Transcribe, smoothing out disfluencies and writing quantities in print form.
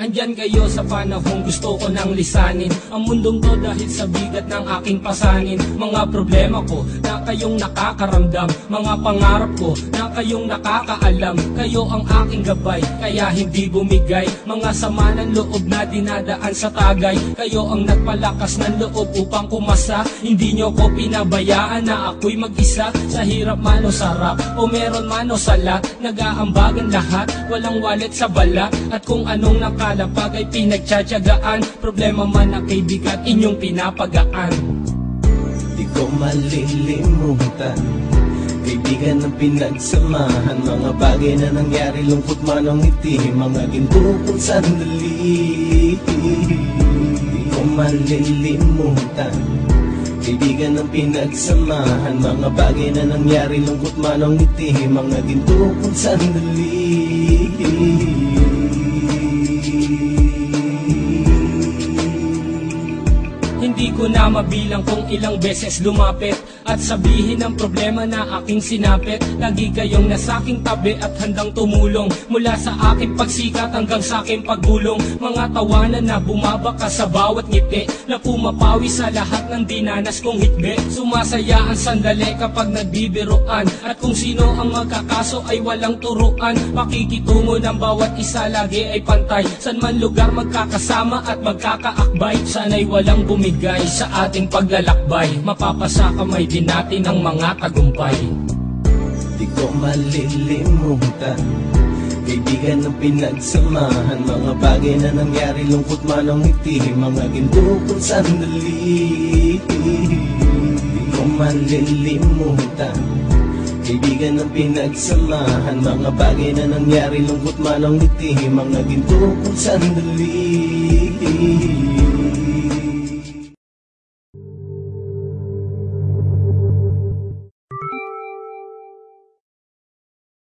Andyan kayo sa panahong gusto ko nang lisanin ang mundong to dahil sa bigat ng aking pasanin. Mga problema ko na kayong nakakaramdam, mga pangarap ko na kayong nakakaalam. Kayo ang aking gabay, kaya hindi bumigay. Mga sama ng loob na dinadaan sa tagay, kayo ang nagpalakas ng loob upang kumasa. Hindi nyo ko pinabayaan na ako'y mag-isa. Sa hirap man o sarap, o meron man o sala, nag-aambagan lahat, walang walet sa bala. At kung anong nakalapag ay pinagtsatsagaan, problema man na kay bigat inyong pinapagaan. Di ko malilimutan, kaibigan ng pinagsamahan, mga bagay na nangyari, lungkot man o ngiti, mga ginto kong sandali. Di ko malilimutan, kaibigan ng pinagsamahan, mga bagay na nangyari, lungkot man o ngiti, mga ginto kong sandali. Hindi ko na mabilang kung ilang beses lumapit at sabihin ang problema na aking sinapit. Lagi kayong nasa aking tabi at handang tumulong, mula sa aking pagsikat hanggang sa aking paggulong. Mga tawanan na bumabaka sa bawat ngiti, na pumapawi sa lahat ng dinanas kong hitbe. Sumasaya ang sandali kapag nagbibiruan, at kung sino ang magkakaso ay walang turuan. Pakikitungo ng bawat isa lagi ay pantay, san man lugar magkakasama at magkakaakbay. Sana'y walang bumigay sa ating paglalakbay, mapapasa kamay din natin ang mga tagumpay. Di ko malilimutan, kaibigan ng pinagsamahan, mga bagay na nangyari, lungkot man o ngiti, mga ginto kong sandali. Di ko malilimutan, kaibigan ng pinagsamahan, mga bagay na nangyari, lungkot man o ngiti, mga ginto kong sandali.